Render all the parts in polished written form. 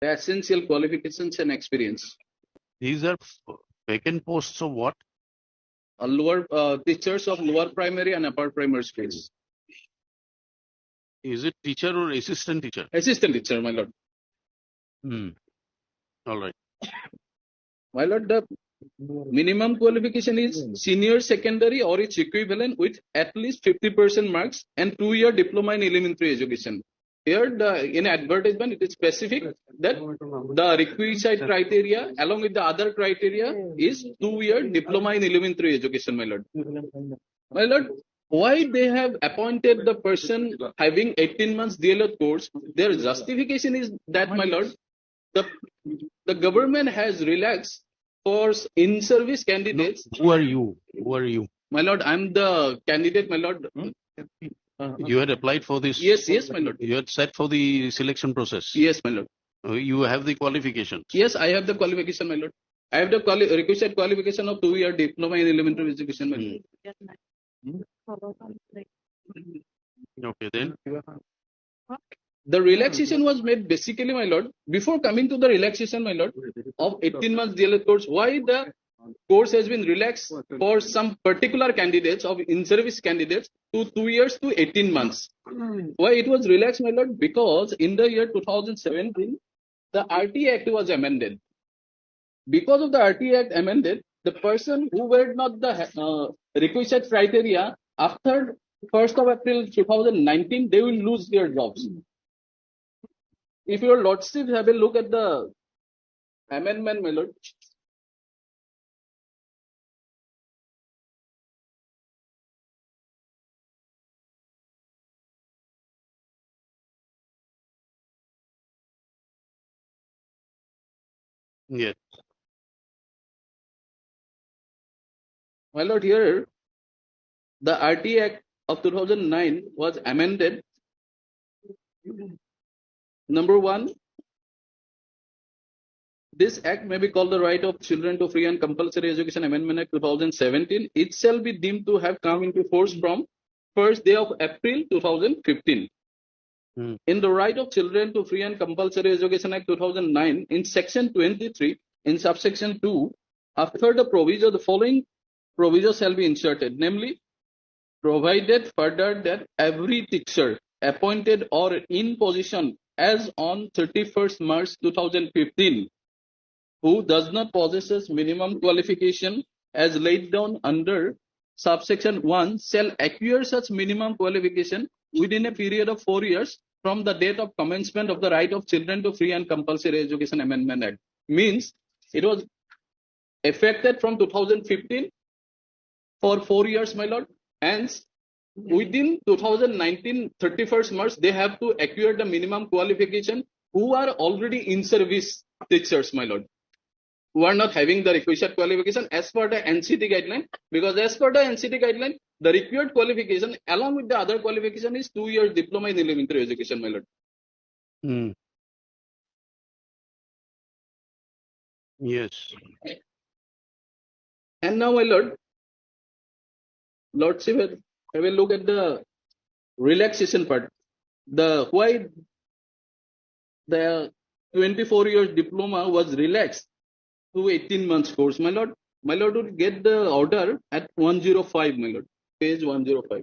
The essential qualifications and experience. These are vacant posts of what? Lower teachers of lower primary and upper primary schools. Is it teacher or assistant teacher? Assistant teacher, my lord. All right. My lord, the minimum qualification is senior secondary or its equivalent with at least 50% marks and 2-year diploma in elementary education. Here, in advertisement, it is specific that the requisite criteria along with the other criteria is 2-year diploma in elementary education, my lord. My lord, why they have appointed the person having 18 months DLED course? Their justification is that, my lord, the government has relaxed for in-service candidates. Who are you? Who are you? My lord, I'm the candidate, my lord. You had applied for this? Yes, my lord. You had set for the selection process? Yes, my lord. You have the qualifications? Yes, I have the qualification, my lord. I have the requisite qualification of 2-year diploma in elementary education, my lord. Okay, then? The relaxation was made basically, my lord, before coming to the relaxation, my lord, of 18 months DLED course, why the course has been relaxed for some particular candidates of in-service candidates to 2 years to 18 months. Why it was relaxed, my lord? Because in the year 2017, the RT Act was amended. Because of the RT Act amended, the person who were not the requisite criteria after 1st of April 2019, they will lose their jobs. If your lordship have a look at the amendment, my lord. Yes. My lord, here the RT Act of 2009 was amended. Number 1, this act may be called the Right of Children to Free and Compulsory Education Amendment Act 2017. It shall be deemed to have come into force from 1st day of April 2015. In the Right of Children to Free and Compulsory Education Act 2009, in section 23, in subsection 2, after the proviso, the following proviso shall be inserted, namely, provided further that every teacher appointed or in position as on 31st March 2015 who does not possess minimum qualification as laid down under subsection 1 shall acquire such minimum qualification within a period of 4 years from the date of commencement of the Right of Children to Free and Compulsory Education Amendment Act. Means it was effected from 2015 for 4 years, my lord, and within 2019 31st March they have to acquire the minimum qualification who are already in service teachers, my lord, who are not having the requisite qualification as per the NCT guideline, because as per the NCT guideline the required qualification along with the other qualification is 2 years diploma in elementary education, my lord. Yes. And now, my lord, lordship, have a look at the relaxation part. The why the 24 years diploma was relaxed to 18 months course, my lord. My lord would get the order at 105, my lord, page 105.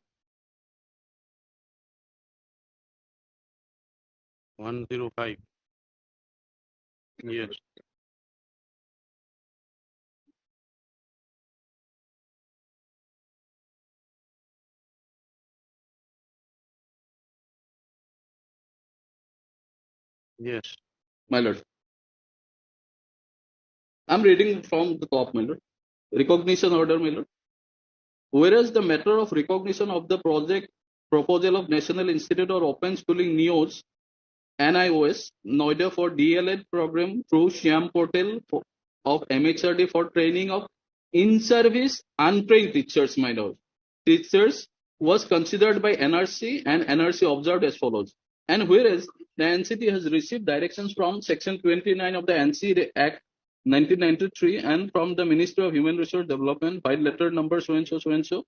105. Yes. Yes. My lord. I'm reading from the top, my lord. Recognition order, my lord. Whereas the matter of recognition of the project proposal of National Institute of Open Schooling Nios, NIOS, Noida for DLED program through Shyam portal of MHRD for training of in-service untrained teachers, my lord. Teachers was considered by NRC and NRC observed as follows. And whereas the NCT has received directions from section 29 of the NC Act 1993 and from the Ministry of Human Resource Development by letter number so and so,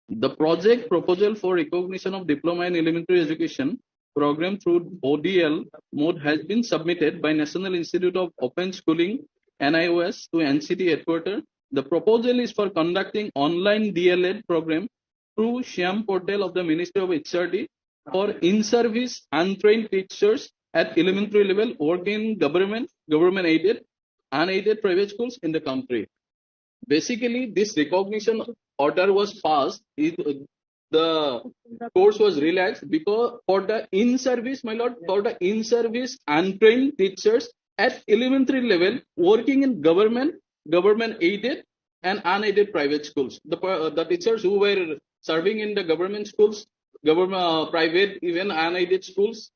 the project proposal for recognition of diploma in elementary education program through ODL mode has been submitted by National Institute of Open Schooling (NIOS) to NCT headquarters. The proposal is for conducting online DLED program through SHAM portal of the Ministry of HRD for in-service untrained teachers at elementary level working in government aided, unaided private schools in the country. Basically, this recognition order was passed. The course was relaxed because for the in-service, my lord, for the in-service untrained teachers at elementary level working in government aided and unaided private schools. The teachers who were serving in the government schools, private, even unaided schools,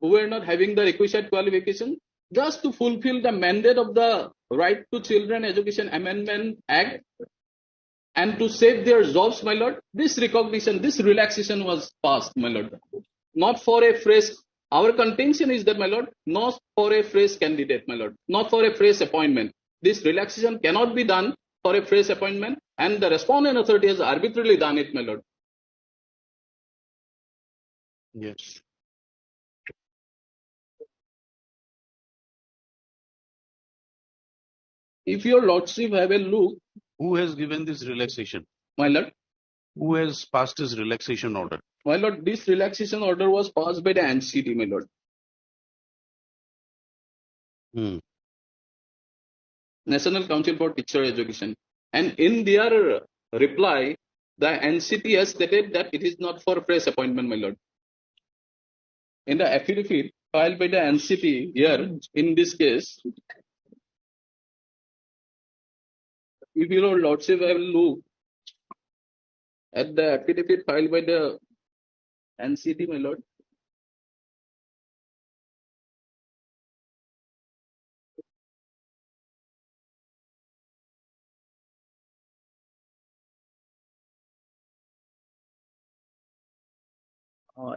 who were not having the requisite qualification, just to fulfill the mandate of the Right to Children Education Amendment Act and to save their jobs, my lord, this recognition, this relaxation was passed, my lord. Not for a fresh, our contention is that, my lord, not for a fresh candidate, my lord, not for a fresh appointment. This relaxation cannot be done for a fresh appointment, and the respondent authority has arbitrarily done it, my lord. Yes. If your lordship have a look, Who has given this relaxation? my lord, Who has passed this relaxation order? my lord, this relaxation order was passed by the NCT, my lord. National Council for Teacher Education. And in their reply, the NCT has stated that it is not for fresh appointment, my lord. In the affidavit filed by the NCT here, in this case, if your lordship have look at the affidavit filed by the NCT, my lord,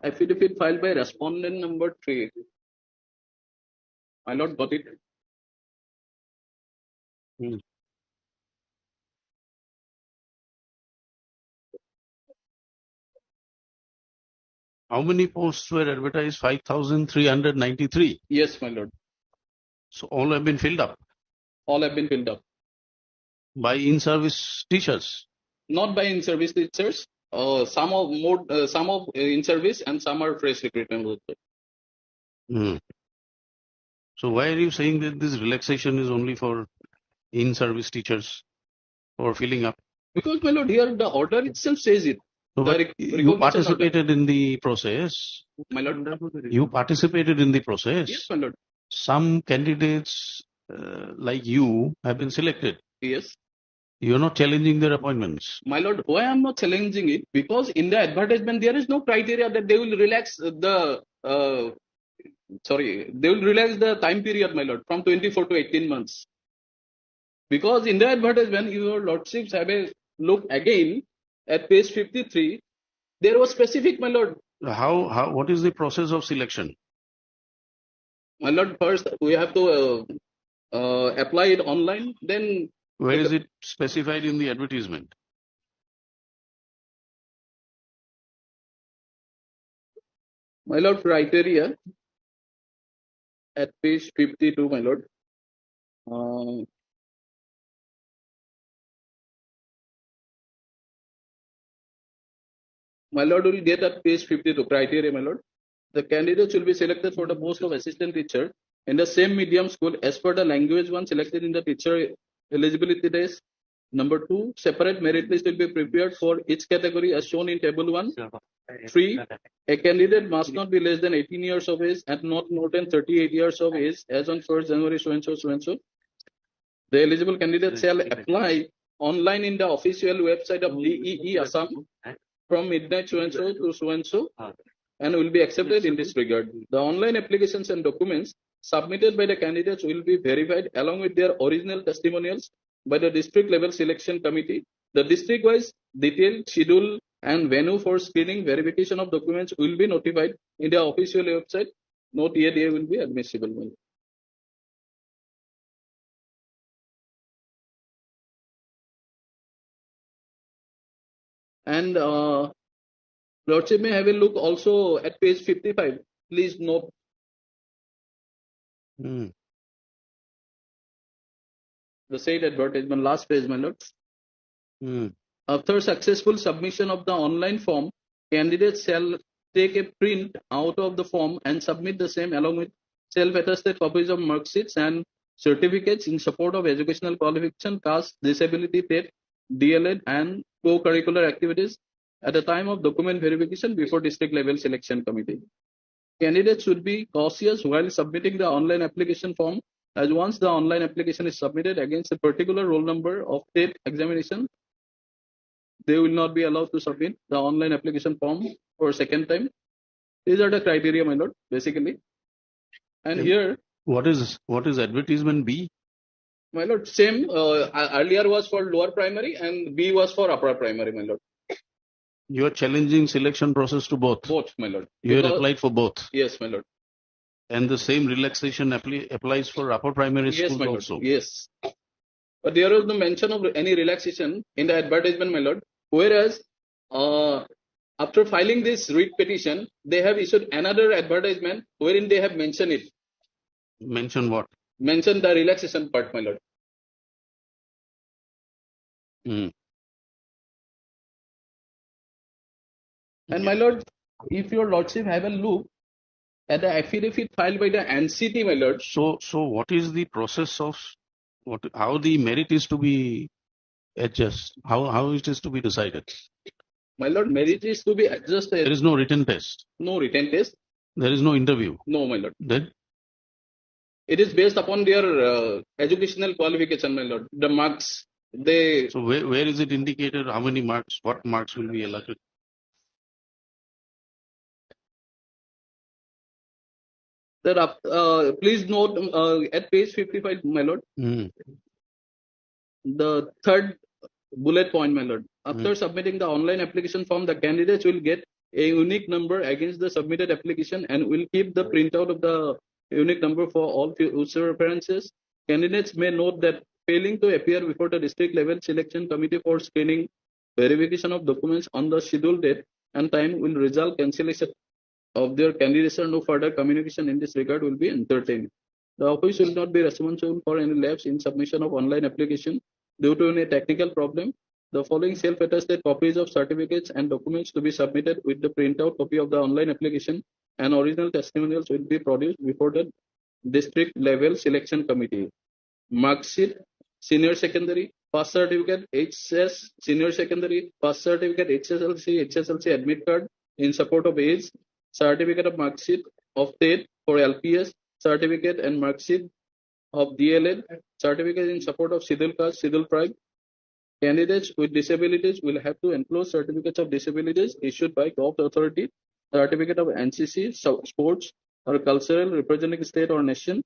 affidavit filed by respondent number 3. My lord got it. How many posts were advertised? 5,393. Yes, my lord. So all have been filled up All have been filled up. by in-service teachers. Not by in-service teachers. Some of in-service and some are fresh recruitment also. So why are you saying that this relaxation is only for in-service teachers for filling up? Because, my lord, here the order itself says it. So but you participated in the process. My lord, You participated in the process. yes, my lord. Some candidates like you have been selected. Yes. You are not challenging their appointments. My lord, why I am not challenging it? Because in the advertisement there is no criteria that they will relax the they will relax the time period, my lord, from 24 to 18 months. Because in the advertisement, your lordships have a look again at page 53. There was specific, my lord. What is the process of selection? My lord, first we have to apply it online. Then where is it specified in the advertisement? My lord, criteria at page 52, my lord. My lord will get at page 52 criteria, my lord. The candidates will be selected for the post of assistant teacher in the same medium school as per the language one selected in the teacher eligibility test. Number 2, separate merit list will be prepared for each category as shown in table 1. 3, a candidate must not be less than 18 years of age and not more than 38 years of age as on 1st January so and so so and so. The eligible candidate shall apply online in the official website of DEE Assam from midnight so and so to so and will be accepted in this regard. The online applications and documents submitted by the candidates will be verified along with their original testimonials by the district level selection committee. The district wise detailed schedule and venue for screening verification of documents will be notified in the official website. No TADA will be admissible. And Lordship may have a look also at page 55. Please note. Hmm. The said advertisement, last page, my lord. Hmm. After successful submission of the online form, candidates shall take a print out of the form and submit the same along with self-attested copies of mark sheets and certificates in support of educational qualification, caste, disability, TET, DLED, and co-curricular activities at the time of document verification before district level selection committee. Candidates should be cautious while submitting the online application form, as once the online application is submitted against a particular roll number of TET examination, they will not be allowed to submit the online application form for second time. These are the criteria, my lord, basically. And Yeah. here, What is advertisement B? my lord, same. Earlier was for lower primary and B was for upper primary, my lord. You are challenging selection process to both. Both, my lord. You had Because- applied for both. Yes, my lord. And the same relaxation applies for upper primary Yes, schools my lord. also. Yes. But there was no mention of any relaxation in the advertisement, my lord. Whereas, after filing this writ petition, they have issued another advertisement wherein they have mentioned it. Mention what? Mentioned the relaxation part, my lord. Hmm. And my lord, if your lordship have a look at the affidavit filed by the NCT, my lord. So what is the process of how the merit is to be adjusted? How it is to be decided? My lord, merit is to be adjusted. There is no written test. No written test. There is no interview. No, my lord. Then It is based upon their educational qualification, my lord. The marks they. so where is it indicated how many marks, what marks will be allotted? Please note at page 55, my lord. Hmm. The third bullet point, my lord. After submitting the online application form, the candidates will get a unique number against the submitted application and will keep the printout of the unique number for all future references. Candidates may note that failing to appear before the district level selection committee for screening verification of documents on the scheduled date and time will result cancellation of their candidature. No further communication in this regard will be entertained. The office will not be responsible for any lapse in submission of online application due to any technical problem. The following self-attested copies of certificates and documents to be submitted with the printout copy of the online application and original testimonials will be produced before the district level selection committee. Mark sheet, senior secondary, pass certificate, HS, senior secondary, pass certificate, HSLC admit card in support of age, certificate of mark sheet of TET for LPS, certificate and mark sheet of DLED, certificate in support of scheduled caste, scheduled tribe. Candidates with disabilities will have to enclose certificates of disabilities issued by Gov authority, certificate of NCC, sports or cultural representing state or nation,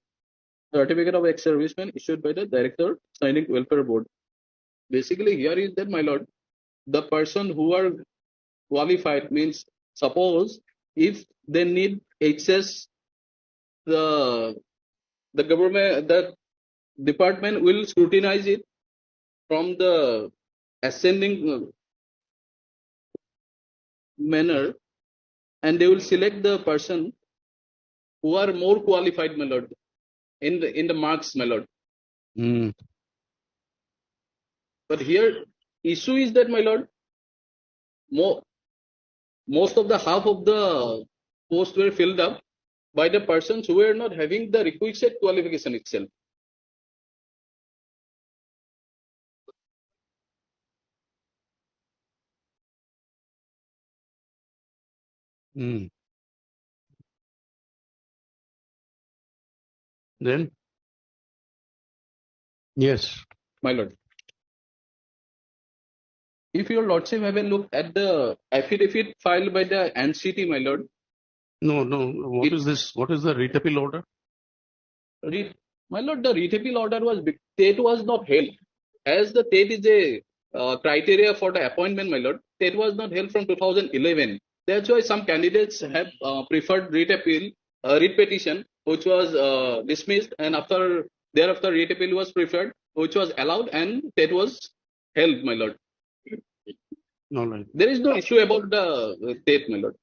certificate of ex-serviceman issued by the director signing welfare board. Basically, here is that, my lord, the person who are qualified means, suppose if they need HS, the government, the department will scrutinize it from the ascending manner, and they will select the person who are more qualified, my lord, in the marks, my lord. Hmm. But here issue is that, my lord, most of the half of the posts were filled up by the persons who were not having the requisite qualification itself. Hmm. Then yes. My lord, if your lordship have a look at the affidavit filed by the NCT, my lord. No. What is this? What is the writ appeal order? My lord, the writ appeal order was TET was not held, as the TET is a criteria for the appointment, my lord. TET was not held from 2011. That's why some candidates have preferred writ appeal, writ petition, which was dismissed, and thereafter writ appeal was preferred, which was allowed, and TET was held, my lord. All right. There is no issue about the ctet, my lord.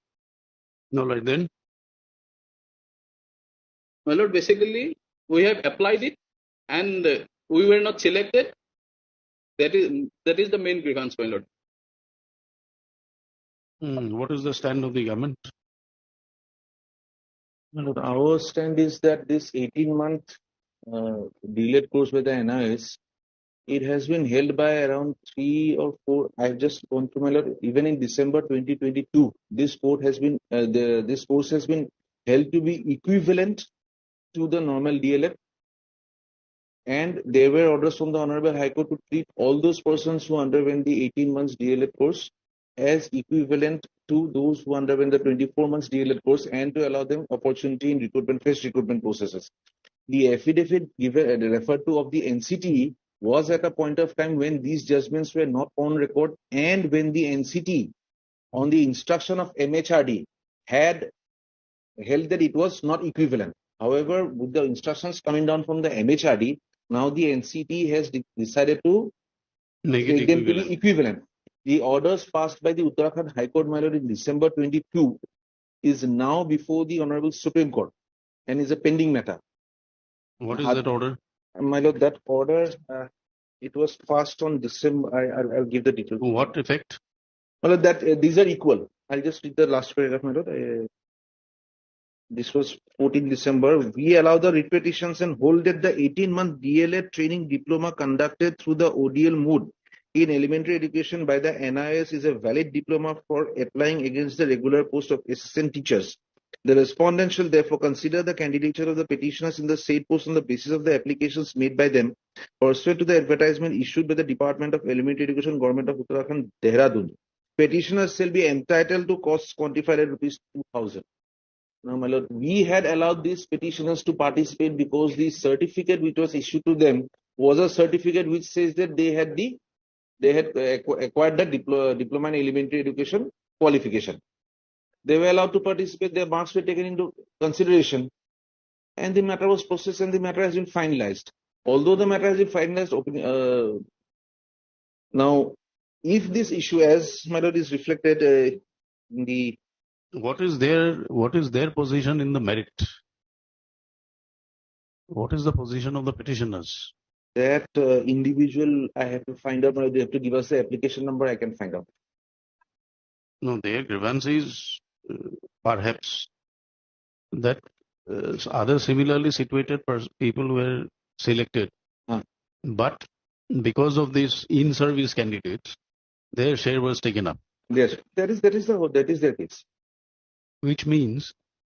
All right then. My lord, basically, we have applied it and we were not selected. That is the main grievance, my lord. What is the stand of the government? Look, our stand is that this 18-month delayed course by the NIS, it has been held by around 3 or 4. I've just gone through my lord. Even in December 2022, this course has been this course has been held to be equivalent to the normal DLF, and there were orders from the Honorable High Court to treat all those persons who underwent the 18 months DLF course as equivalent to those who underwent the 24 months DLF course, and to allow them opportunity in recruitment, fresh recruitment processes. The affidavit given referred to of the NCT was at a point of time when these judgments were not on record, and when the NCT, on the instruction of MHRD, had held that it was not equivalent. However, with the instructions coming down from the MHRD, now the NCT has decided to Make make it them to equivalent. be equivalent. The orders passed by the Uttarakhand High Court, my lord, in December 22 is now before the Honorable Supreme Court and is a pending matter. What is that order? My lord, that order, it was passed on December. I'll give the details. To what effect? My lord, that these are equal. I'll just read the last paragraph, my lord. This was 14 December. We allow the writ petitions and hold that the 18-month DLED training diploma conducted through the ODL mode in elementary education by the NIS is a valid diploma for applying against the regular post of assistant teachers. The respondent shall therefore consider the candidature of the petitioners in the said post on the basis of the applications made by them pursuant to the advertisement issued by the Department of Elementary Education, Government of Uttarakhand, Dehradun. Petitioners shall be entitled to costs quantified at rupees 2,000. Now, my lord, we had allowed these petitioners to participate because the certificate which was issued to them was a certificate which says that they had acquired the diploma in elementary education qualification. They were allowed to participate. Their marks were taken into consideration, and the matter was processed, and the matter has been finalized. Although the matter has been finalized, now, if this issue, as my lord, is reflected in the What is their position in the merit? What is the position of the petitioners? that individual, I have to find out. They have to give us the application number. I can find out. No, their grievance is perhaps that other similarly situated people were selected, but because of these in-service candidates, their share was taken up. Yes, that is their case. Which means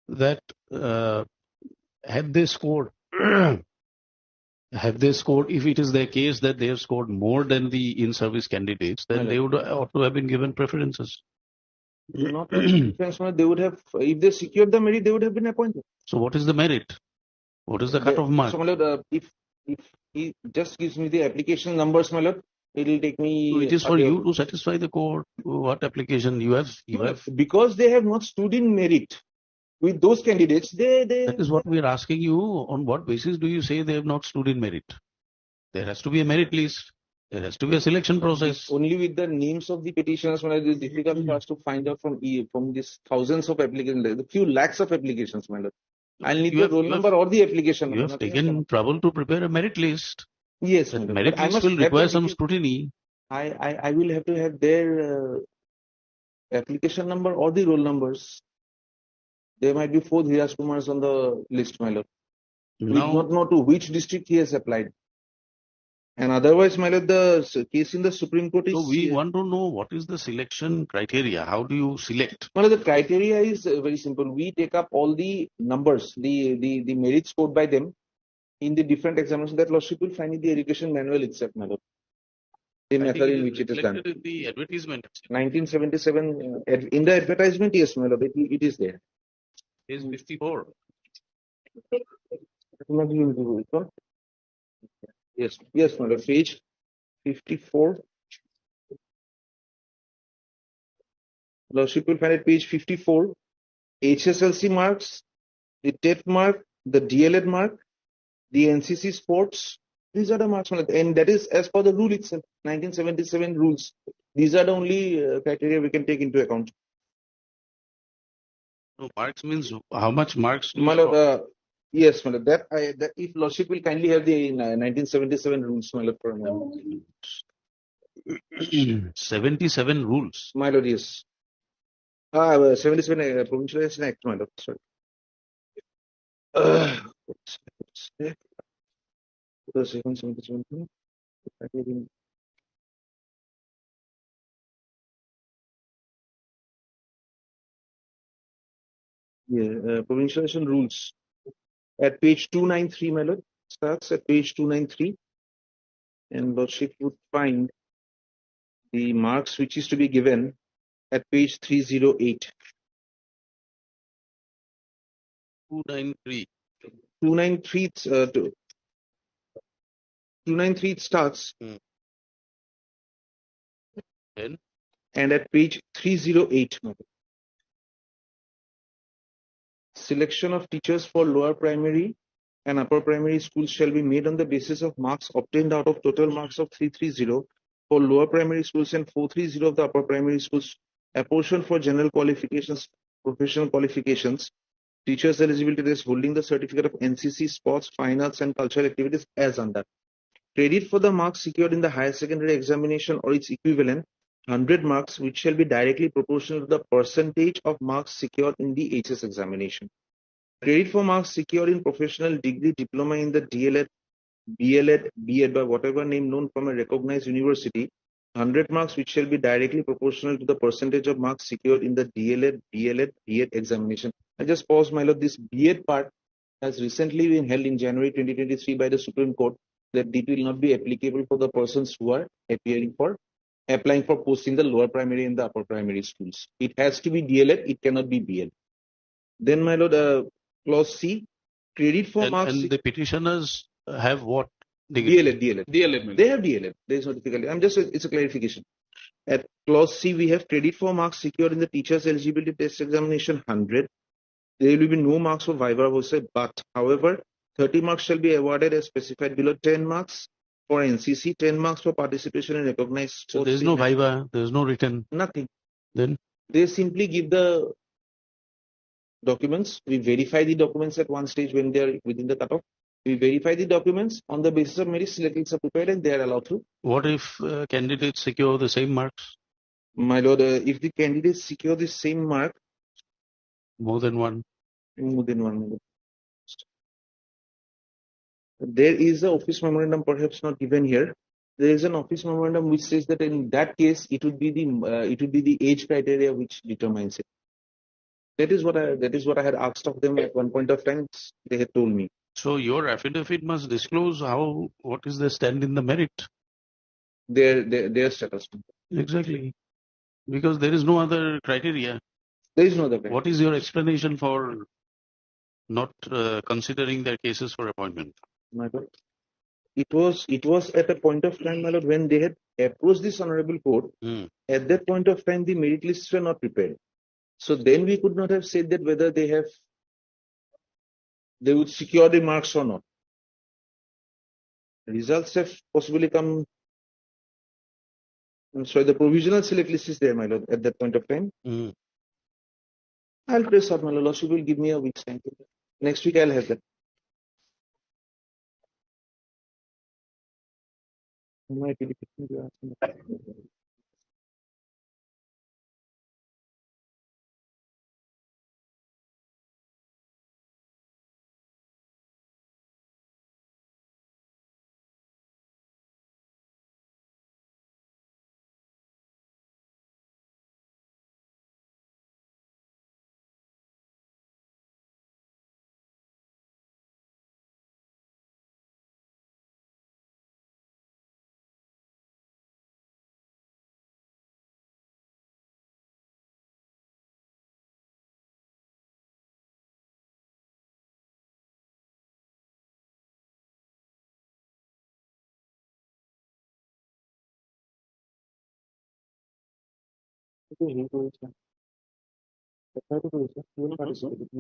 that had they scored, if it is their case that they have scored more than the in-service candidates, then they would ought to have been given preferences. Not preference, they would have, if they secured the merit, they would have been appointed. So what is the merit? What is the cutoff mark? So, my lord, if he just gives me the application numbers, my lord, it will take me. So it is for you to satisfy the court. What application you have? Because they have not stood in merit with those candidates. That is what we are asking you. On what basis do you say they have not stood in merit? There has to be a merit list. There has to be a selection process. Only with the names of the petitioners, when it is difficult for us to find out from these thousands of applicants, a few lakhs of applications, my lord. I'll need the roll number or the application number. You have taken trouble to prepare a merit list. Yes, that merit list will require some scrutiny. I will have to have their application number or the roll numbers. There might be 4 Dheeraj Kumars on the list, my lord. We do not know to which district he has applied. And otherwise, my lord, the case in the Supreme Court is... So we want to know what is the selection criteria. How do you select? Well, the criteria is very simple. We take up all the numbers, the merits scored by them in the different examinations. That lordship will find in the education manual itself, my lord. The method in which it is done. In the advertisement. 1977, in the advertisement, yes, my lord, it is there. Page 54. Yes, my lord, page 54. Lordship will find at page 54, HSLC marks, the TET mark, the DLED mark, the NCC sports. These are the marks, and that is as per the rule itself, 1977 rules. These are the only criteria we can take into account. No, marks means how much marks do you My lord, score? yes, my lord. That if Lordship will kindly have the 1977 rules, my lord, for a moment. 77 rules. My lord, yes. 77 Provincial Election Act, my lord. Sorry. The second 77. Yeah, provincial election rules. At page 293, my lord, starts at page 293, and Lordship would find the marks which is to be given at page 308. 293. 293, 293 it starts, Then and at page 308, my lord. Selection of teachers for lower primary and upper primary schools shall be made on the basis of marks obtained out of total marks of 330 for lower primary schools and 430 of the upper primary schools, apportioned for general qualifications, professional qualifications, teachers eligibility test holding the certificate of NCC, sports, fine arts, and cultural activities as under. Credit for the marks secured in the higher secondary examination or its equivalent, 100 marks, which shall be directly proportional to the percentage of marks secured in the HS examination. Credit for marks secured in professional degree diploma in the DLED, BLED, BEd by whatever name known from a recognized university, 100 marks which shall be directly proportional to the percentage of marks secured in the DLED, BLED, BEd examination. I just pause, my lord. This BEd part has recently been held in January 2023 by the Supreme Court that it will not be applicable for the persons who are applying for posts in the lower primary and the upper primary schools. It has to be DLED, it cannot be BL. Then, my lord, clause C, credit for marks. and the petitioners have what degree? DLED. DLM. They have DLED. There is no difficulty. It's a clarification. At clause C, we have credit for marks secured in the teacher's eligibility test examination 100. There will be no marks for viva voce, but however, 30 marks shall be awarded as specified below. 10 marks for NCC, 10 marks for participation in recognized. So there is no viva, there is no written. Nothing. Then They simply give the documents. We verify the documents at one stage when they are within the cutoff. We verify the documents on the basis of merit. Select lists are prepared and they are allowed through. what if candidates secure the same marks? My lord, if the candidates secure the same mark, More than one. more than one. There is an office memorandum, perhaps not given here. There is an office memorandum which says that in that case it would be the age criteria which determines it. That is what I had asked of them at one point of time. They had told me. So your affidavit must disclose what is the stand in the merit. Their status. Exactly. Because there is no other criteria. There is no other. What is your explanation for not considering their cases for appointment? My lord, it was at a point of time, my lord, when they had approached this honorable court. At that point of time, the merit lists were not prepared. So then we could not have said that whether they would secure the marks or not. Results have possibly come. I'm sorry, the provisional select list is there, my lord, at that point of time. I'll press out, my lord. Lordship will give me a week's time. Next week I'll have that. You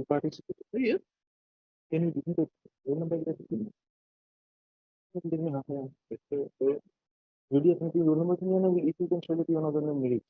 participated. Yeah. Can you give me the phone number? You ID of roll number if you can show that you are not on the merits.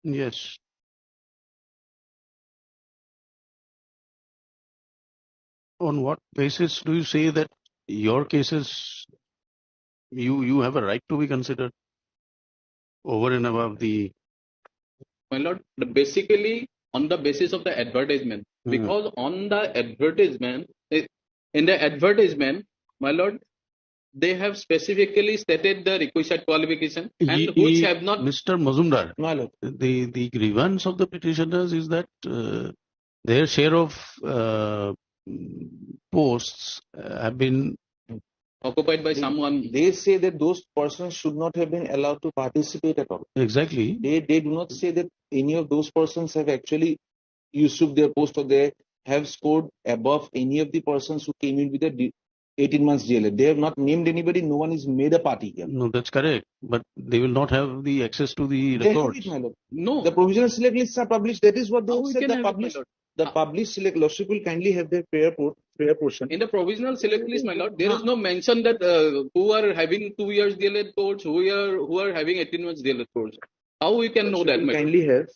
Yes. On what basis do you say that your cases, you have a right to be considered over and above the? My lord, basically on the basis of the advertisement, because on the advertisement, in the advertisement, my lord, they have specifically stated the requisite qualification and which have not. Mr. Mazumdar, My lord. the grievance of the petitioners is that their share of posts have been Occupied by someone. They say that those persons should not have been allowed to participate at all. exactly. They do not say that any of those persons have actually usurped their post or they have scored above any of the persons who came in with a 18 months DLA. They have not named anybody. No one is made a party here. No, that's correct. But they will not have the access to the They have records. it, my lord. No. The provisional select lists are published. That is what they How have we said. can have it, my lord? The published select lordship will kindly have their prayer portion. In the provisional select list, my lord, there is no mention that who are having 2 years DLA course, who are having 18 months DLA course. How we can know that, Will my lord? kindly have.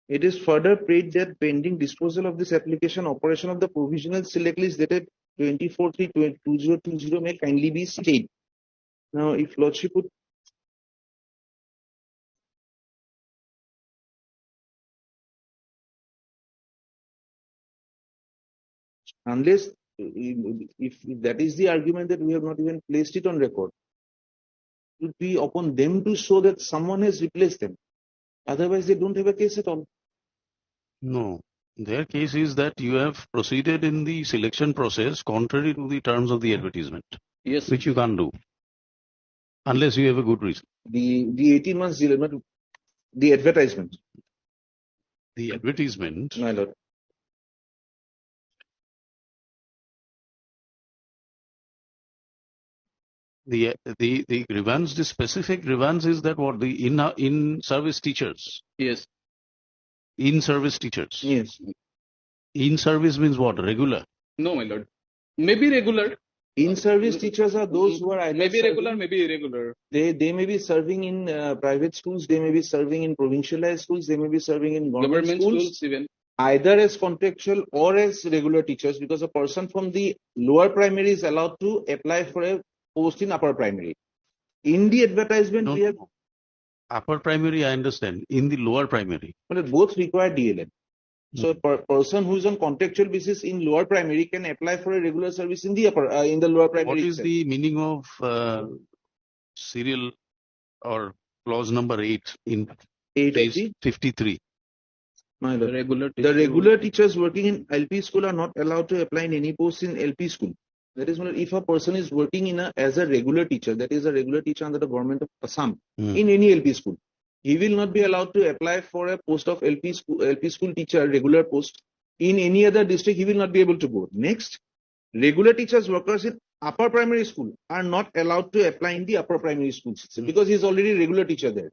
It is further prayed that pending disposal of this application, operation of the provisional select list dated 24/3/2020 may kindly be stayed. Now, if lordship would unless if that is the argument that we have not even placed it on record, it would be upon them to show that someone has replaced them. Otherwise, they don't have a case at all. No. Their case is that you have proceeded in the selection process contrary to the terms of the advertisement, Yes. which you can't do unless you have a good reason. The 18 months delay, not the advertisement. The advertisement, My lord. the grievance, the specific grievance is that what the in service teachers. Yes. In service teachers. Yes. In service means what? Regular. No, my lord. Maybe regular. In service teachers are those who are either Maybe serving- regular, maybe irregular. They may be serving in private schools, they may be serving in provincialized schools, they may be serving in government schools, even. either as contractual or as regular teachers, because a person from the lower primary is allowed to apply for a post in upper primary. In the advertisement, No, we have upper primary, I understand. In the lower primary. but both require DLN. So a person who is on contractual basis in lower primary can apply for a regular service in the upper in the lower primary. What is itself. the meaning of serial or clause number 8 in 8 of page the 53? My lord. Regular. The regular teachers working in LP school are not allowed to apply in any post in LP school. That is, if a person is working in as a regular teacher, that is a regular teacher under the government of Assam, in any LP school, he will not be allowed to apply for a post of LP school teacher, regular post in any other district. He will not be able to go. Next, regular teachers workers in upper primary school are not allowed to apply in the upper primary school system because he is already a regular teacher there.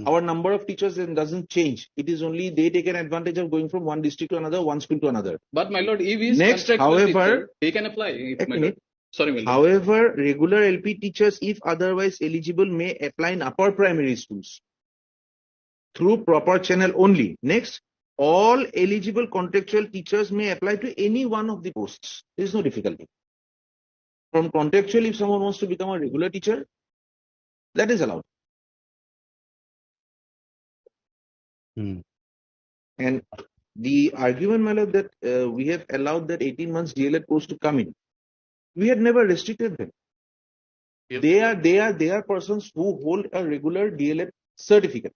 Our number of teachers then doesn't change. It is only they take an advantage of going from one district to another, one school to another. But my lord, if he is Next, contractual however, teacher, he can apply. My lord. minute. Sorry, my lord. However, regular LP teachers, if otherwise eligible, may apply in upper primary schools through proper channel only. Next, all eligible contractual teachers may apply to any one of the posts. There is no difficulty. From contractual, if someone wants to become a regular teacher, that is allowed. Hmm. And the argument, my lord, that we have allowed that 18 months DLED course to come in, we had never restricted them. Yep. They are persons who hold a regular DLED certificate.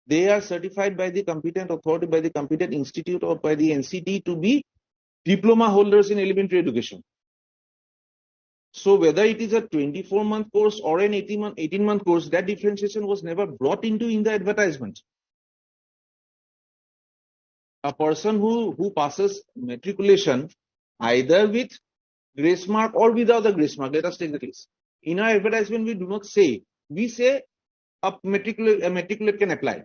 They are certified by the competent authority, by the competent institute, or by the NCT to be diploma holders in elementary education. So whether it is a 24-month course or an 18-month course, that differentiation was never brought into in the advertisement. A person who passes matriculation either with grace mark or without the grace mark, let us take the case. In our advertisement, we do not say, we say a matriculate can apply.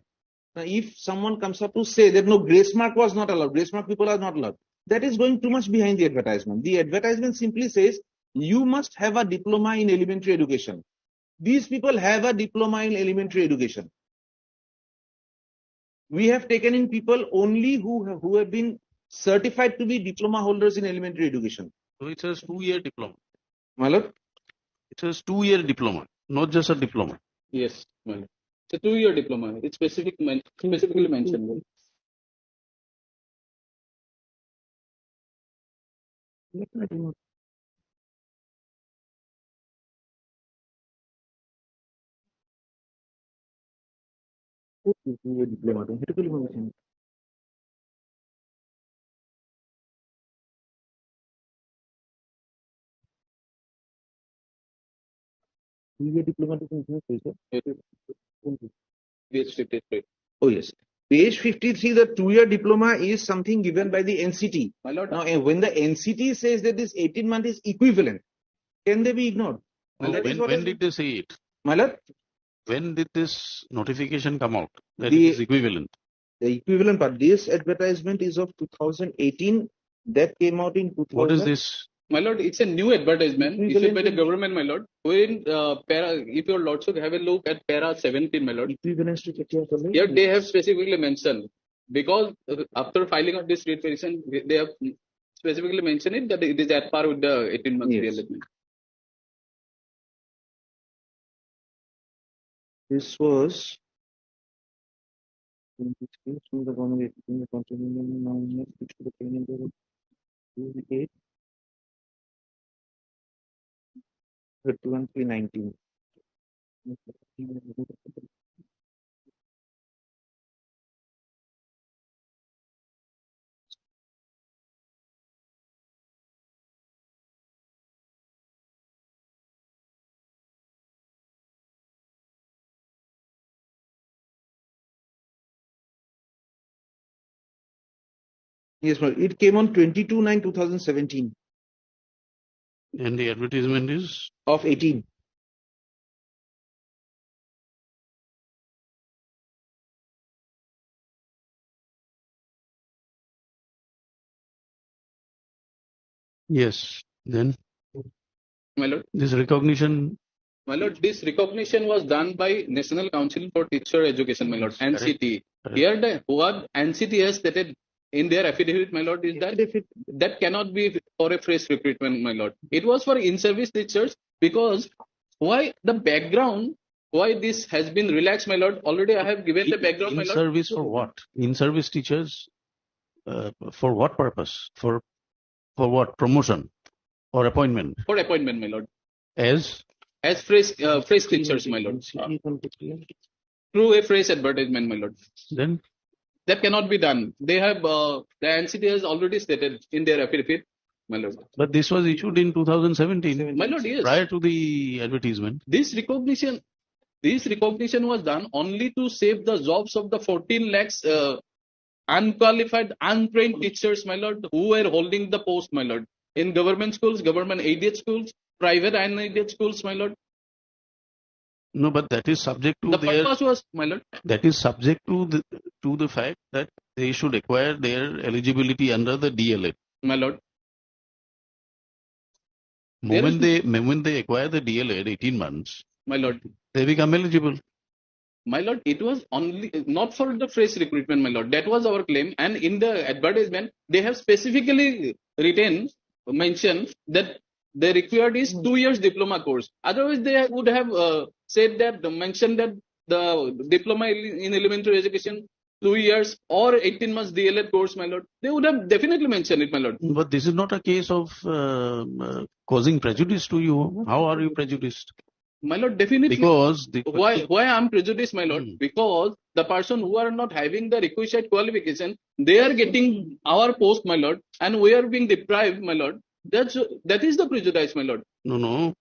Now, if someone comes up to say that no, grace mark was not allowed, grace mark people are not allowed, that is going too much behind the advertisement. The advertisement simply says, you must have a diploma in elementary education. These people have a diploma in elementary education. We have taken in people only who have been certified to be diploma holders in elementary education. So it says 2-year diploma. My lord? It says 2-year diploma, not just a diploma. Yes, my lord. It's a 2-year diploma. It's specifically mentioned. Page 53. Oh yes. Page 53, the 2-year diploma is something given by the NCT. My lord, Now, when the NCT says that this 18 month is equivalent, can they be ignored? No, when did they say it? My lord, When did this notification come out that The- it is equivalent? the equivalent part, this advertisement is of 2018. That came out in 2000. What is this? my lord, it's a new advertisement issued by the government, my lord. When if your lordship have a look at para 17, my lord, Equivalence to Chet. here they have specifically mentioned, because after filing of this state petition, they have specifically mentioned it that it is at par with the 18 months Yes. DLED. This was 23 through the government the continuing nominee which could have been in the 8 31 319. Yes, ma'am. It came on 22/9/2017 And the advertisement is? of 18. Yes. Then My lord, this recognition. my lord, this recognition was done by National Council for Teacher Education, my lord, Yes, NCT. correct. Here, what NCT has stated in their affidavit, my lord, is that cannot be for a fresh recruitment, my lord. It was for in-service teachers, because why the background, why this has been relaxed, my lord. Already I have given the background, my In lord. service for what? In service teachers for what purpose? For what? Promotion or appointment? For appointment, my lord. As Fresh teachers, my lord. Through a fresh advertisement, my lord. then That cannot be done. They have the NCT has already stated in their affidavit, my lord. but this was issued in 2017. My lord, yes. Prior to the advertisement. This recognition was done only to save the jobs of the 14 lakhs unqualified, untrained teachers, my lord, who were holding the post, my lord, in government schools, government aided schools, private unaided schools, my lord. No, but that is subject to The their. purpose was, my lord. That is subject to the fact that they should acquire their eligibility under the DLA. My lord. When they acquire the DLA at 18 months, my lord, they become eligible. My lord, it was only not for the fresh recruitment, my lord. That was our claim. And in the advertisement, they have specifically mentioned that the required is 2 years diploma course. Otherwise, they would have mentioned that the diploma in elementary education 2 years or 18 months DLED course, my lord, they would have definitely mentioned it, my lord. But this is not a case of causing prejudice to you. How are you prejudiced? My lord, definitely. Because the Why I'm prejudiced, my lord? Because the person who are not having the requisite qualification, they are getting our post, my lord, and we are being deprived, my lord. That is the prejudice, my lord. No,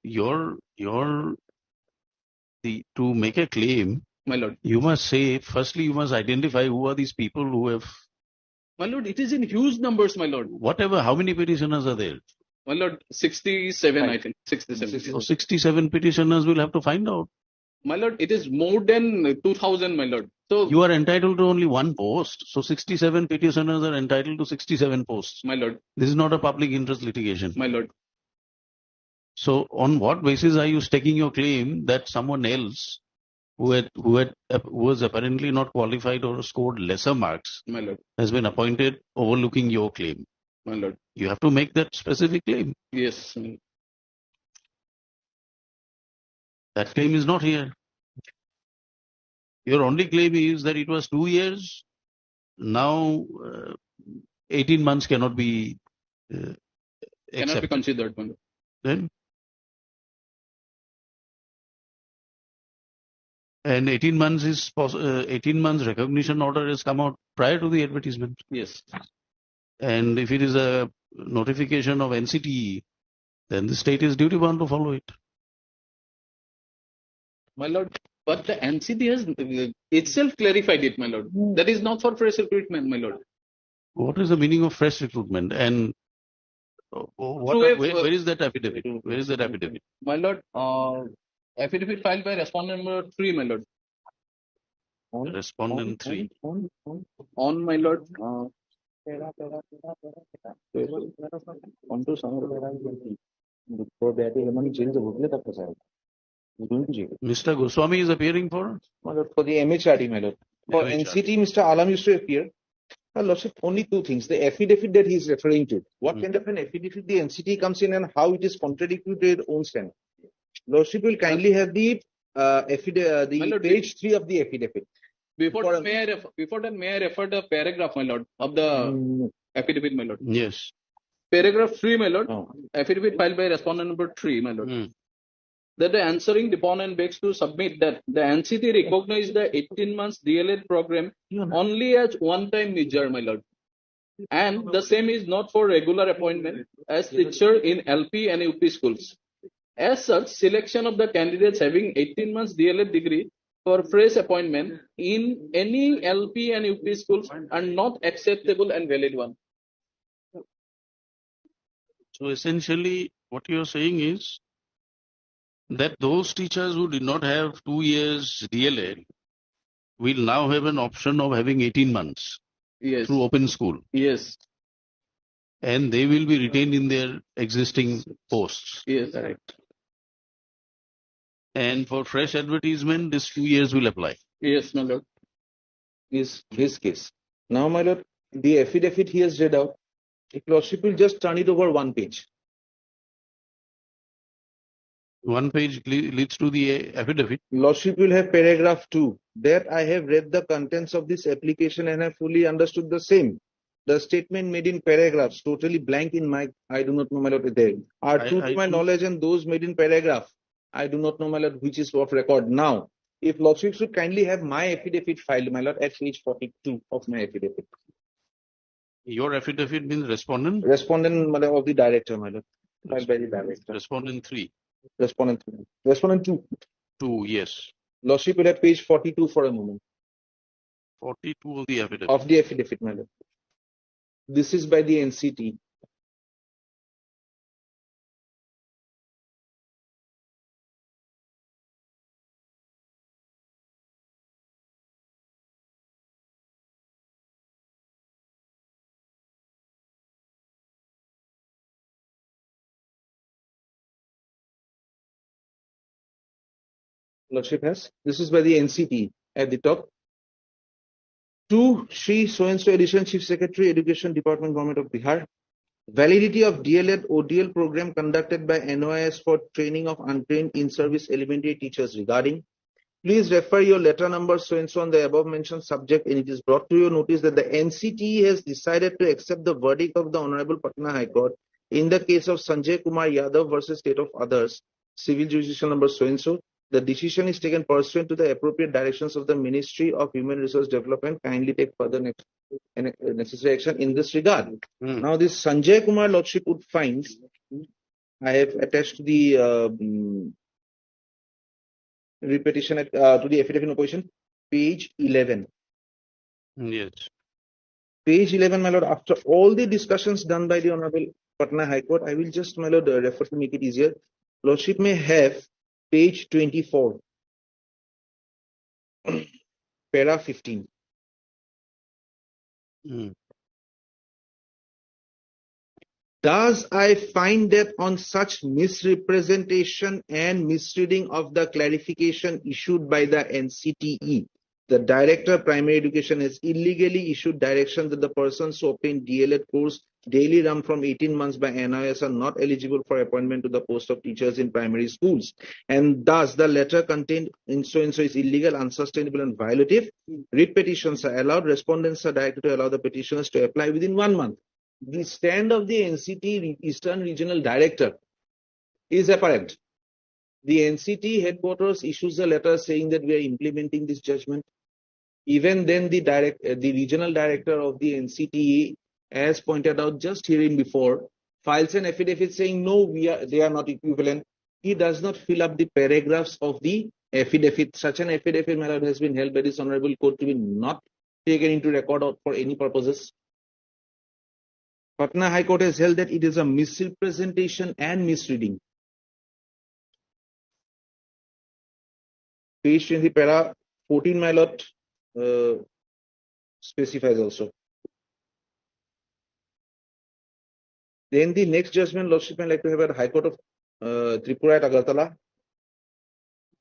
to make a claim, My lord. you must say, firstly, you must identify who are these people who have. My lord, it is in huge numbers, my lord. Whatever, how many petitioners are there? My lord, 67, I think. 67. So 67 petitioners will have to find out. My lord, it is more than 2,000, my lord. So you are entitled to only one post. So 67 petitioners are entitled to 67 posts. My lord. This is not a public interest litigation. My lord. So on what basis are you staking your claim that someone else who was apparently not qualified or scored lesser marks, my lord, has been appointed overlooking your claim? My lord. You have to make that specific claim. Yes. That claim is not here. Your only claim is that it was 2 years. Now 18 months cannot be Cannot be considered. My lord. Then and 18 months is 18 months recognition order has come out prior to the advertisement. Yes. And if it is a notification of NCTE, then the state is duty bound to follow it. My lord, but the NCT has itself clarified it, my lord. That is not for fresh recruitment, my lord. What is the meaning of fresh recruitment? And where is that affidavit? Where is that affidavit? My lord, affidavit filed by respondent number 3, my lord. Respondent 3. On, my lord. Mr. Goswami is appearing for? My lord, for the MHRD, my lord. For NCT, Mr. Alam used to appear. My lordship, only two things. The affidavit that he is referring to. What kind of an affidavit the NCT comes in and how it is contradictory to their own stand. Lordship will kindly have the page 3 of the affidavit. Before that, may I refer the paragraph, my lord, of the affidavit, my lord? Yes. Paragraph 3, my lord. Affidavit filed by respondent number 3, my lord. That the answering deponent begs to submit that the NCT recognized the 18 months DLED program only as one-time measure, my lord. And the same is not for regular appointment as teacher in LP and UP schools. As such, selection of the candidates having 18 months DLED degree for fresh appointment in any LP and UP schools are not acceptable and valid one. So essentially, what you are saying is that those teachers who did not have 2 years DLED will now have an option of having 18 months through open school. Yes. And they will be retained in their existing posts. Yes, correct. And for fresh advertisement, this 2 years will apply. Yes, my lord. Is his case. Now, my lord, the affidavit he has read out, if lordship will just turn it over one page. One page leads to the affidavit. Lordship will have paragraph 2. That I have read the contents of this application and have fully understood the same. The statement made in paragraphs, totally blank in my, I do not know, my lord, there are true to my knowledge, and those made in paragraph, I do not know, my lord, which is of record. Now, if lordship should kindly have my affidavit filed, my lord, at page 42 of my affidavit. Your affidavit means respondent? Respondent, my lord, of the director, my lord. Filed by the director. Respondent 3. Respondent 3. Respondent 2. 2, yes. Lordship will have page 42 for a moment. 42 of the affidavit. Of the affidavit, my lord. This is by the NCT. Lordship has. This is by the NCT at the top. To Shri So-and-so Edition Chief Secretary, Education Department, Government of Bihar. Validity of DLED ODL program conducted by NOIS for training of untrained in-service elementary teachers regarding Please refer your letter number so and so on the above mentioned subject, and it is brought to your notice that the NCT has decided to accept the verdict of the Honorable Patna High Court in the case of Sanjay Kumar Yadav versus State of Others, civil judicial number so and so. The decision is taken pursuant to the appropriate directions of the Ministry of Human Resource Development. Kindly take further necessary action in this regard. Now, this Sanjay Kumar Lordship would find, I have attached the repetition to the affidavit in opposition, page 11. Yes. Page 11, my lord, after all the discussions done by the Honorable Patna High Court, I will just, my lord, refer to make it easier. Lordship may have page 24, para 15. Thus, I find that on such misrepresentation and misreading of the clarification issued by the NCTE, the Director of Primary Education has illegally issued direction that the persons who obtain DLED course daily run from 18 months by Nios are not eligible for appointment to the post of teachers in primary schools. And thus, the letter contained in so and so is illegal, unsustainable, and violative. Writ petitions are allowed. Respondents are directed to allow the petitioners to apply within 1 month. The stand of the NCT Eastern Regional Director is apparent. The NCT headquarters issues a letter saying that we are implementing this judgment. Even then, the regional director of the NCTE, as pointed out just hearing before, files an affidavit saying no, they are not equivalent. He does not fill up the paragraphs of the affidavit. Such an affidavit, my lord, has been held by this honorable court to be not taken into record for any purposes. Patna High Court has held that it is a misrepresentation and misreading. Page 20, para 14, my lord, specifies also. Then the next judgment, Lordship, I'd like to have at High Court of Tripura at Agartala.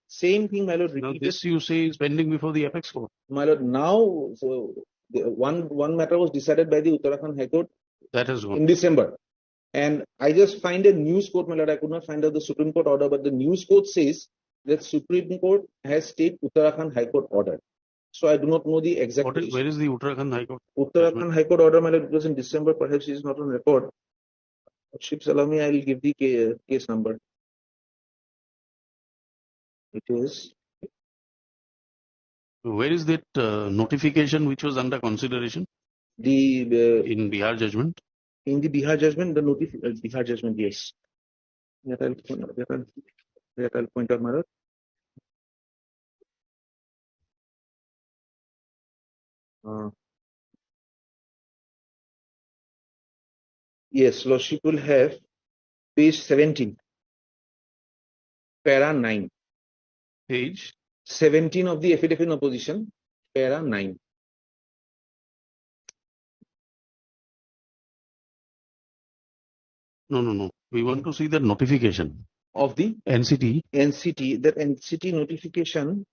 Same thing, my lord. Now this you say is pending before the apex court. My lord, now so one matter was decided by the Uttarakhand High Court. That has gone. In December. And I just find a news quote, my lord. I could not find out the Supreme Court order, but the news quote says that Supreme Court has stayed Uttarakhand High Court order. So I do not know the exact. Where is the Uttarakhand High Court? Uttarakhand High Court order, my lord, it was in December. Perhaps it is not on record. Ships, allow me, I will give the case number. It is. Where is that notification which was under consideration? In Bihar judgment? In the Bihar judgment, the Bihar judgment, yes. That I'll point out, my lord. Yes, Lordship will have page 17, para 9. Page 17 of the affidavit in opposition, para 9. No. We want to see the notification Of the NCT. That NCT notification.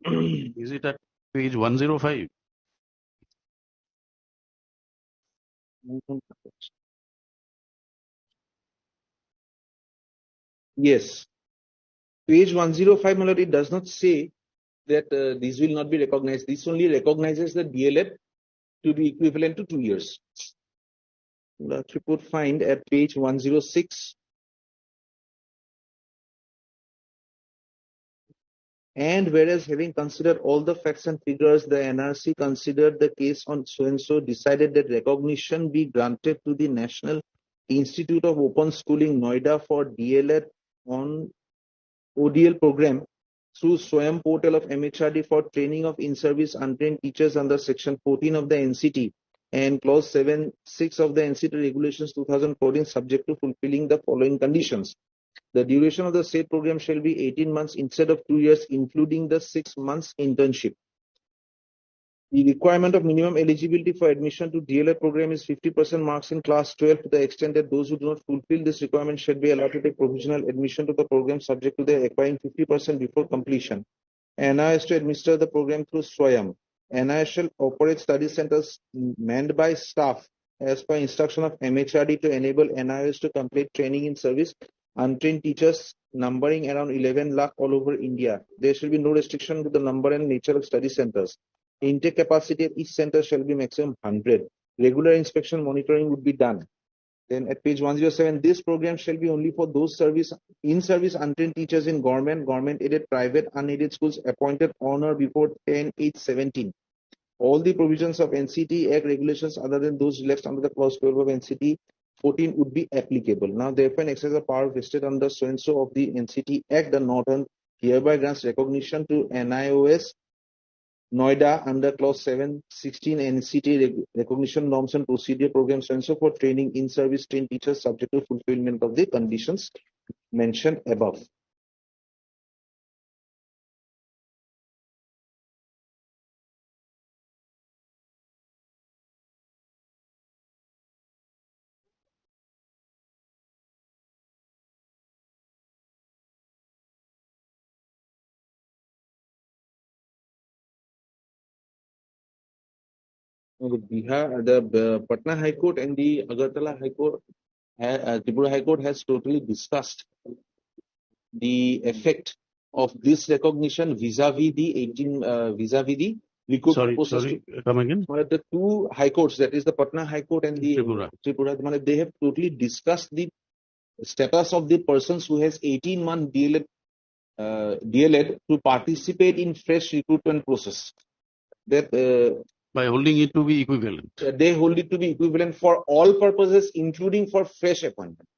Is it at page 105? Yes. Page 105, my lord, it does not say that these will not be recognized. This only recognizes the DLED to be equivalent to 2 years. That you could find at page 106. And whereas having considered all the facts and figures, the NRC considered the case on so-and-so, decided that recognition be granted to the National Institute of Open Schooling, Noida, for DLED on ODL program through SWAYAM portal of MHRD for training of in-service untrained teachers under section 14 of the NCT and clause 7(6) of the NCT regulations 2014, subject to fulfilling the following conditions. The duration of the said program shall be 18 months instead of 2 years, including the 6 months internship. The requirement of minimum eligibility for admission to DLED program is 50% marks in class 12, to the extent that those who do not fulfill this requirement shall be allowed to take provisional admission to the program, subject to their acquiring 50% before completion. NIS to administer the program through SWAYAM. NIS shall operate study centers manned by staff as per instruction of MHRD to enable NIS to complete training in service untrained teachers numbering around 11 lakh all over India. There shall be no restriction to the number and nature of study centers. Intake capacity at each center shall be maximum 100. Regular inspection monitoring would be done. Then at page 107, this program shall be only for those in-service untrained teachers in government-aided, private, unaided schools appointed on or before 10/8/17. All the provisions of NCT Act regulations other than those relaxed under the clause 12 of NCT 14 would be applicable. Now, therefore, in exercise of power vested under so-and-so of the NCT Act, the Northern hereby grants recognition to NIOS Noida under clause 716 NCT recognition norms and procedure programs so-and-so for training in-service trained teachers subject to fulfillment of the conditions mentioned above. The Patna High Court and the Agartala High Court, Tripura High Court has totally discussed the effect of this recognition vis-a-vis the recruitment process. Sorry, come again. The two high courts, that is the Patna High Court and the Tripura, they have totally discussed the status of the persons who has 18-month DLED to participate in fresh recruitment process. That by holding it to be equivalent. They hold it to be equivalent for all purposes, including for fresh appointment.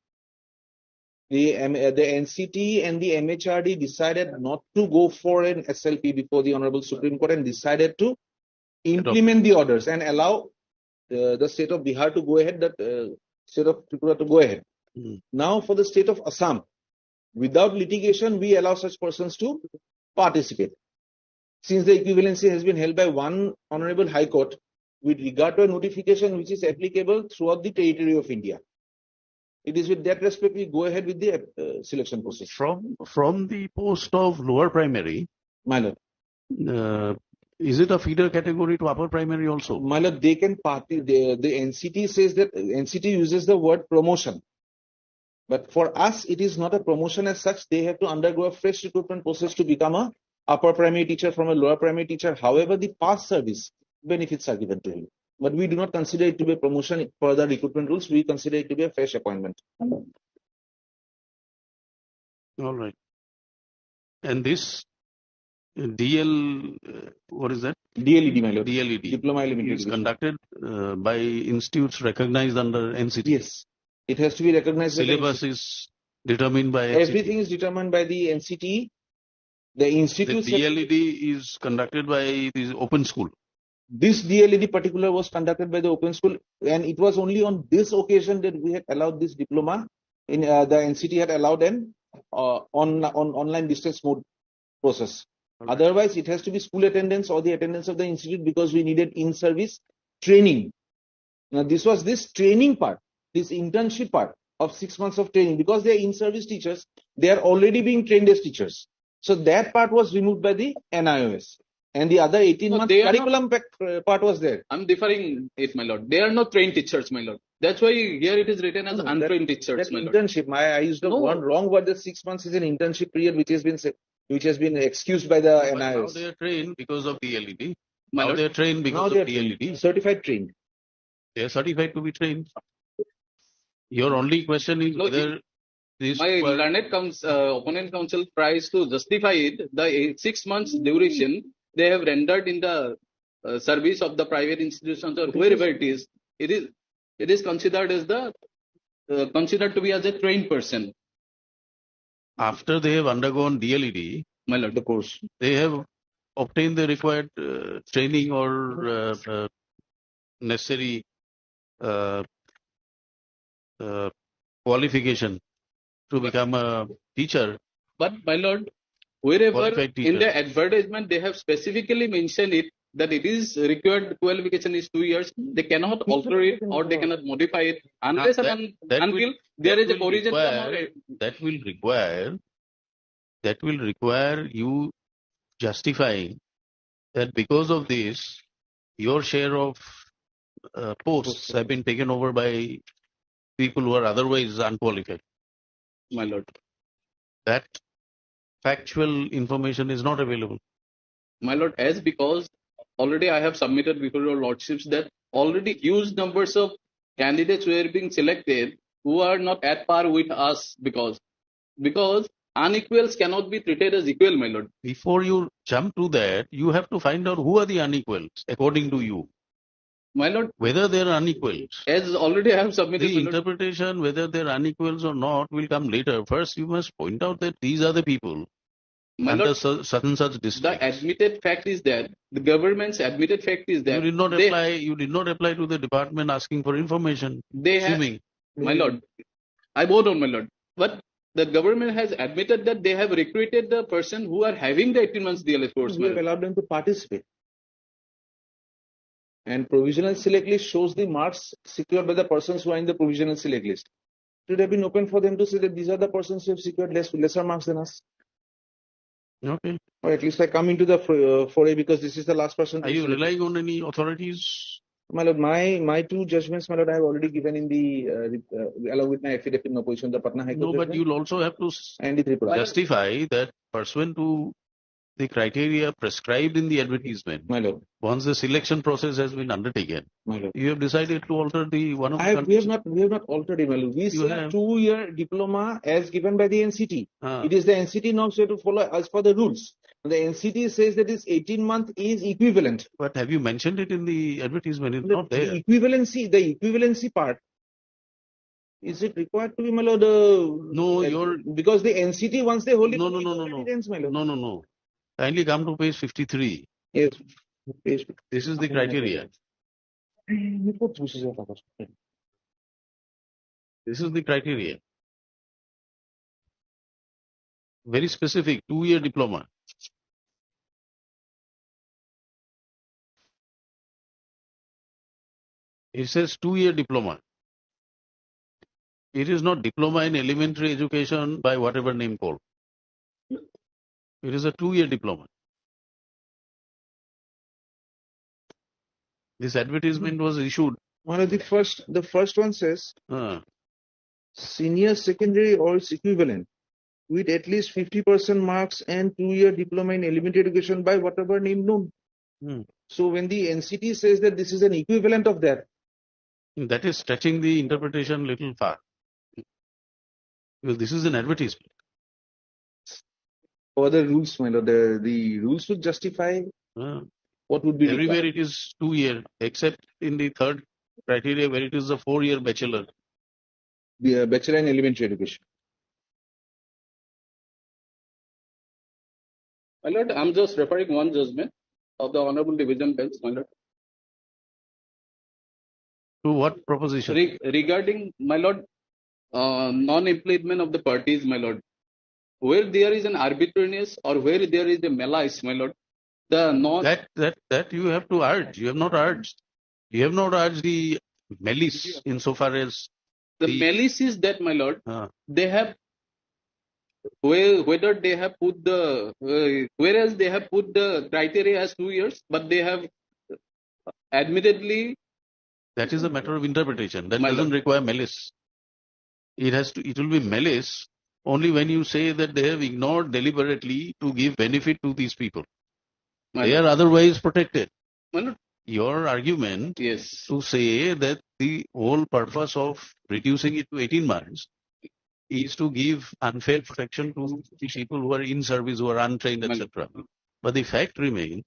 The NCT and the MHRD decided not to go for an SLP before the Honorable Supreme Court and decided to implement the orders and allow the state of Bihar to go ahead, that state of Tripura to go ahead. Now, for the state of Assam, without litigation, we allow such persons to participate. Since the equivalency has been held by one Honorable High Court with regard to a notification which is applicable throughout the territory of India. It is with that respect we go ahead with the selection process. From the post of lower primary, My lord. Is it a feeder category to upper primary also? My lord, they can the NCT says that NCT uses the word promotion. But for us, it is not a promotion as such. They have to undergo a fresh recruitment process to become a upper primary teacher from a lower primary teacher. However, the past service benefits are given to him. But we do not consider it to be a promotion for the recruitment rules. We consider it to be a fresh appointment. All right. And this DL, what is that? DLED, my lord. DLED. Diploma Elementary is conducted by institutes recognized under NCT. Yes. It has to be recognized. Syllabus is determined by Everything is determined by the NCT. The institute. The DLED is conducted by the open school. This DLED particular was conducted by the open school, and it was only on this occasion that we had allowed this diploma. In the NCT had allowed an online distance mode process. Okay. Otherwise, it has to be school attendance or the attendance of the institute because we needed in-service training. Now, this was this training part, this internship part of 6 months of training, because they are in-service teachers. They are already being trained as teachers. So that part was removed by the NIOS. And the other 18-month curriculum part was there. I'm deferring it, my lord. They are not trained teachers, my lord. That's why here it is written as untrained teachers, my lord. Internship. I used the wrong word. The 6 months is an internship period which has been excused by the NIOS. Now they are trained because of the LED. Now they are trained because of the LED. Certified trained. They are certified to be trained. Your only question is whether my learned opponent counsel tries to justify it. The 6 months duration they have rendered in the service of the private institutions or wherever it is considered as considered to be as a trained person. After they have undergone DLED, my lord, the course, they have obtained the required training or necessary qualification to become a teacher. But my lord, wherever in the advertisement they have specifically mentioned it that it is required qualification is 2 years. They cannot alter it or they cannot modify it unless until there is a origin. That will require you justifying that because of this, your share of posts have been taken over by people who are otherwise unqualified. my lord. That factual information is not available. My lord, as because already I have submitted before your lordships that already huge numbers of candidates were being selected who are not at par with us because unequals cannot be treated as equal, my lord. Before you jump to that, you have to find out who are the unequals according to you. My lord, Whether they are unequals. as already I have submitted, The my lord. interpretation, whether they're unequals or not, will come later. First, you must point out that these are the people My under lord, such and such the districts. admitted fact is that the government's admitted fact is You that did not apply. You did not apply to the department asking for information. they have, Assuming my lord, I bow down, my lord. But the government has admitted that they have recruited the person who are having the 18 months DLS course, We my have lord. allowed them to participate. And provisional select list shows the marks secured by the persons who are in the provisional select list. It would have been open for them to say that these are the persons who have secured lesser marks than us. okay. Or at least I come into the foray because this is the last person. to Are be you selected. relying on any authorities? My lord, my two judgments, my lord, I have already given in the along with my affidavit in opposition, the Patna High Court No, but judgment you'll also have to and the Tripura. justify that pursuant to the criteria prescribed in the advertisement. My lord, Once the selection process has been undertaken, my lord. you have decided to alter the one of the We have not altered it, my lord. We You say have. 2-year diploma as given by the NCT. Ah. It is the NCT norms we have to follow as per the rules. The NCT says that this 18-month is equivalent. But have you mentioned it in the advertisement? It's The not there. equivalency part. Is it required to be, my lord? No, because the NCT once they hold it. No. it ends, my lord. No. Kindly come to page 53. Yes. This is the criteria. This is the criteria. Very specific, 2-year diploma. It says 2-year diploma. It is not diploma in elementary education by whatever name called. It is a 2-year diploma. This advertisement was issued. One of the first one says Uh, senior secondary or its equivalent with at least 50% marks and 2-year diploma in elementary education by whatever name known. So when the NCT says that this is an equivalent of that, that is stretching the interpretation little far. Because this is an advertisement. or the rules, my lord, the rules would justify what would be Everywhere required. it is 2-year, except in the third criteria where it is a 4-year bachelor. The bachelor in elementary education. My lord, I'm just referring one judgment of the Honorable Division Bench, my lord. To what proposition? Regarding, my lord, non-employment of the parties, my lord, where there is an arbitrariness or where there is a malice, my lord, the non That you have to urge. You have not urged. You have not urged the malice insofar as the malice is that, my lord, uh, they have whether they have put the whereas they have put the criteria as 2 years, but they have admittedly that is a matter of interpretation. That My doesn't lord. require malice. It will be malice only when you say that they have ignored deliberately to give benefit to these people. My They lord. are otherwise protected. My lord. Your argument Yes. to say that the whole purpose of reducing it to 18 months is to give unfair protection to the people who are in service, who are untrained, etc. But the fact remains,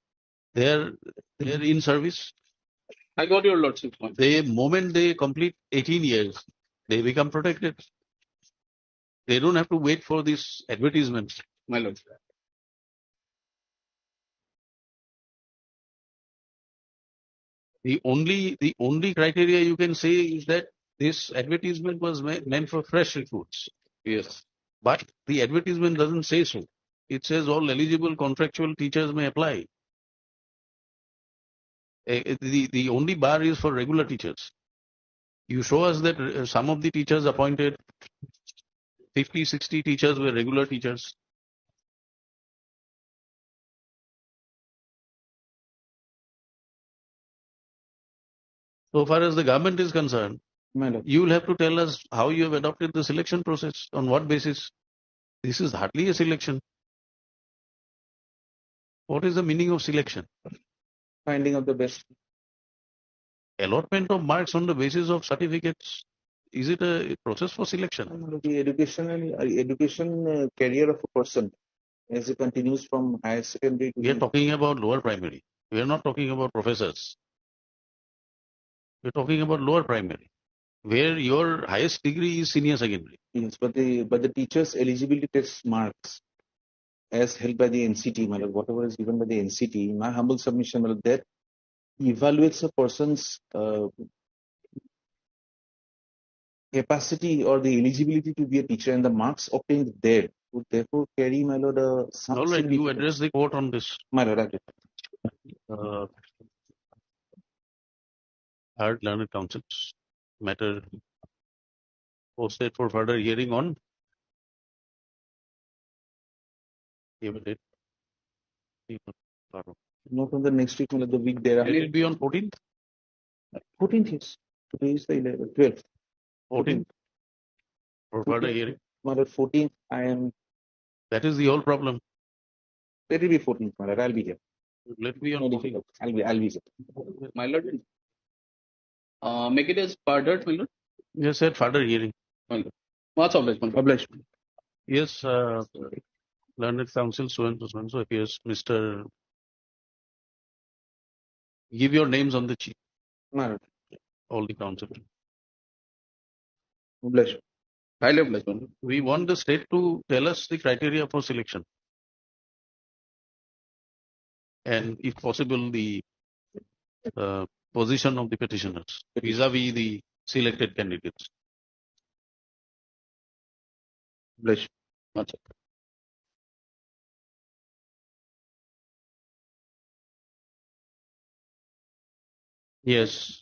they are in service. I got your lordship's point. The moment they complete 18 years, they become protected. They don't have to wait for this advertisement. My lord. The only criteria you can say is that this advertisement was meant for fresh recruits. Yes. But the advertisement doesn't say so. It says all eligible contractual teachers may apply. The only bar is for regular teachers. You show us that some of the teachers appointed, 50, 60 teachers were regular teachers. So far as the government is concerned, My lord. You will have to tell us how you have adopted the selection process, on what basis. This is hardly a selection. What is the meaning of selection? Finding of the best. Allotment of marks on the basis of certificates. Is it a process for selection? The education career of a person as it continues from higher secondary to We are talking about lower primary. We are not talking about professors. We are talking about lower primary, where your highest degree is senior secondary. yes, but the teachers eligibility test marks as held by the NCT, my lord, whatever is given by the NCT, my humble submission, my lord, that evaluates a person's capacity or the eligibility to be a teacher, and the marks obtained there would therefore carry, my lord, some All right, you significance. address the court on this. My lord, I agree. Third learned councils matter posted for further hearing on. Give a date. Not on the next week, my lord, the week Will thereafter. it be on 14th? 14th, yes. Today is the 11th, 12th. 14th for further hearing. My lord, 14th, I am. That is the whole problem. Let it be 14th, my lord. I'll be here. Let me No on 14th. difficult. I'll be here. My lord, make it as further, my lord. Yes, said further hearing. My lord. Much obliged, my lord. Obliged. Yes, learned council so and so appears. Mr. Give your names on the sheet. My lord. All the council. Obliged. Highly obliged, my lord. We want the state to tell us the criteria for selection. And if possible, the position of the petitioners vis-a-vis the selected candidates. Obliged. Much. Yes.